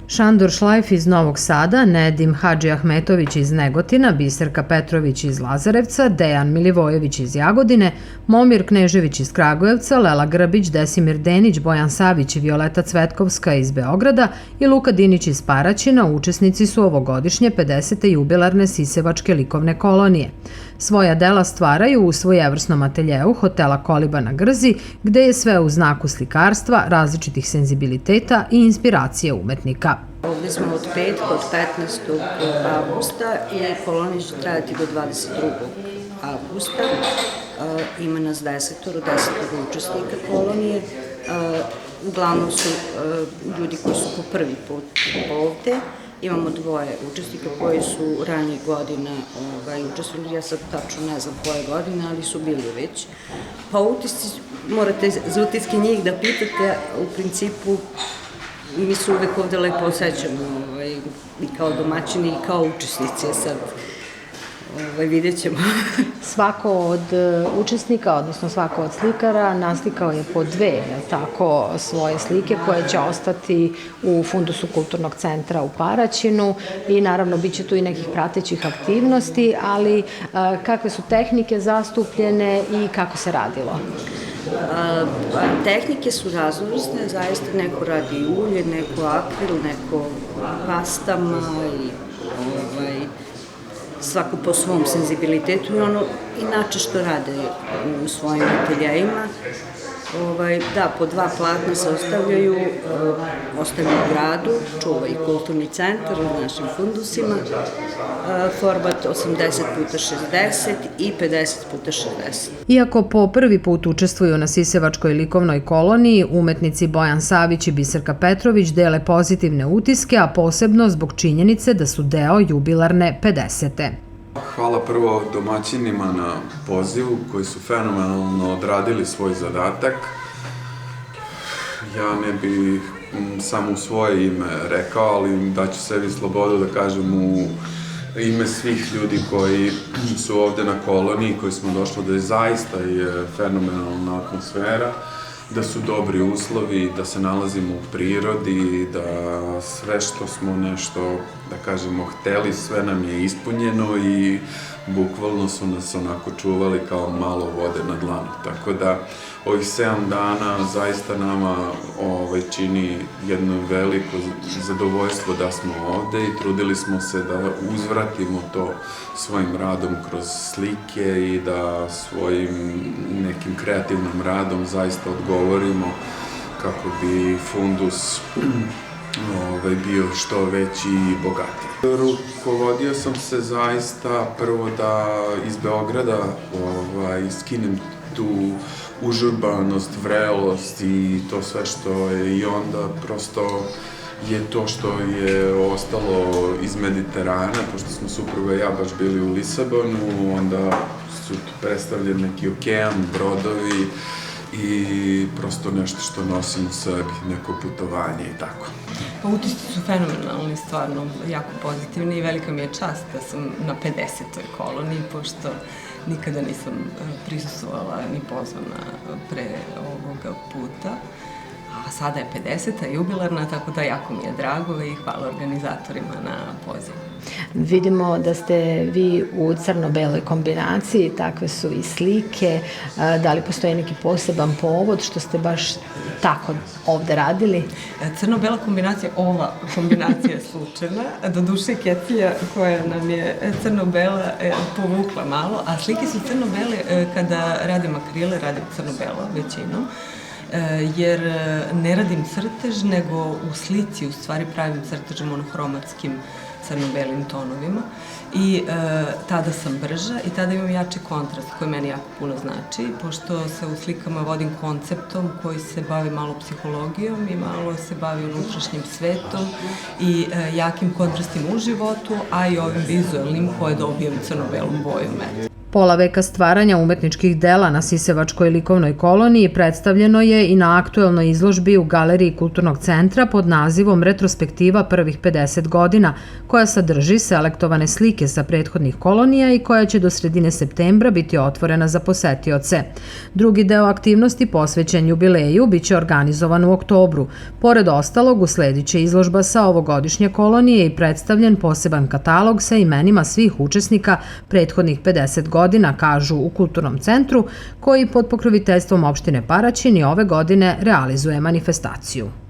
Šandor Šlajf iz Novog Sada, Nedim Hadži Ahmetović iz Negotina, Biserka Petrović iz Lazarevca, Dejan Milivojević iz Jagodine, Momir Knežević iz Kragujevca, Lela Grbić, Desimir Denić, Bojan Savić i Violeta Cvetkovska iz Beograda i Luka Dinić iz Paraćina učesnici su ovogodišnje 50. jubilarne Sisevačke likovne kolonije. Svoja dela stvaraju u svojevrsnom ateljeu hotela Koliba na Grzi, gde je sve u znaku slikarstva, različitih senzibiliteta i inspiracije umetnika. Ovde smo od petka, od 15. avgusta i kolonija će trajati do 22. avgusta. Ima nas 10 učesnika kolonije. Uglavnom su ljudi koji su po prvi put ovde. Imamo 2 učesnika koji su ranije godina učestvovali, ja sad tačno ne znam koje godine, ali su bili već. Pa utisci, morate za utiske njih da pitate, u principu mi se uvek ovde lepo osjećamo i kao domaćini i kao učesnici, sad vidjet ćemo. Svako od učesnika, odnosno svako od slikara, naslikao je po 2, tako, svoje slike koje će ostati u fundusu Kulturnog centra u Paraćinu i naravno bit će tu i nekih pratećih aktivnosti, ali kakve su tehnike zastupljene i kako se radilo? Tehnike su raznovrsne, zaista neko radi ulje, neko akril, neko pastama i svako po svom senzibilitetu i ono inače što rade u svojim ateljejima. Da, po 2 platna se ostavljaju u gradu, čuva i kulturni centar u našim fundusima, format 80x60 i 50x60. Iako po prvi put učestvuju na Sisevačkoj likovnoj koloniji, umetnici Bojan Savić i Biserka Petrović dele pozitivne utiske, a posebno zbog činjenice da su deo jubilarne 50. Hvala prvo domaćinima na pozivu koji su fenomenalno odradili svoj zadatak. Ja ne bih samo u svoje ime rekao, ali daću sebi slobodu da kažem u ime svih ljudi koji su ovde na koloniji, koji smo došli, da je zaista fenomenalna atmosfera, da su dobri uslovi, da se nalazimo u prirodi, da sve što smo nešto, da kažemo, hteli, sve nam je ispunjeno i bukvalno su nas onako čuvali kao malo vode na dlanu. Tako da ovih 7 dana zaista nama čini jedno veliko zadovoljstvo da smo ovde i trudili smo se da uzvratimo to svojim radom kroz slike i da svojim nekim kreativnim radom zaista odgovorimo kako bi fundus bio što veći i bogatiji. Rukovodio sam se zaista prvo da iz Beograda skinem tu užurbanost, vrelost i to sve što je i onda prosto je to što je ostalo iz Mediterana, pošto smo supruga i ja baš bili u Lisabonu, onda su tu predstavljeni neki okean, brodovi i prosto nešto što nosim u sebi, neko putovanje i tako. Pa utisci su fenomenalni, stvarno jako pozitivni i velika mi je čast da sam na 50. koloniji, pošto nikada nisam prisustvovala ni pozvana pre ovoga puta. A sada je 50. jubilarna, tako da jako mi je drago i hvala organizatorima na pozivu. Vidimo da ste vi u crno-beloj kombinaciji, takve su i slike. Da li postoji neki poseban povod što ste baš tako ovde radili? Crno-bela kombinacija, ova kombinacija je slučajna, doduše Kecilja koja nam je crno-bela povukla malo, a slike su crno-bele kada radim akrile, radim crno-belo većinom, jer ne radim crtež, nego u slici u stvari pravim crtež monohromatskim crno-belim tonovima i tada sam brža i tada imam jači kontrast koji meni jako puno znači, pošto se u slikama vodim konceptom koji se bavi malo psihologijom i malo se bavi unutrašnjim svetom i jakim kontrastima u životu, a i ovim vizualnim koje dobijam crno-belom bojom. Pola veka stvaranja umetničkih dela na Sisevačkoj likovnoj koloniji predstavljeno je i na aktuelnoj izložbi u Galeriji Kulturnog centra pod nazivom Retrospektiva prvih 50 godina, koja sadrži selektovane slike sa prethodnih kolonija i koja će do sredine septembra biti otvorena za posetioce. Drugi deo aktivnosti posvećen jubileju biće organizovan u oktobru. Pored ostalog, usledit će izložba sa ovogodišnje kolonije i predstavljen poseban katalog sa imenima svih učesnika prethodnih 50 godina, kažu u Kulturnom centru, koji pod pokroviteljstvom opštine Paraćin i ove godine realizuje manifestaciju.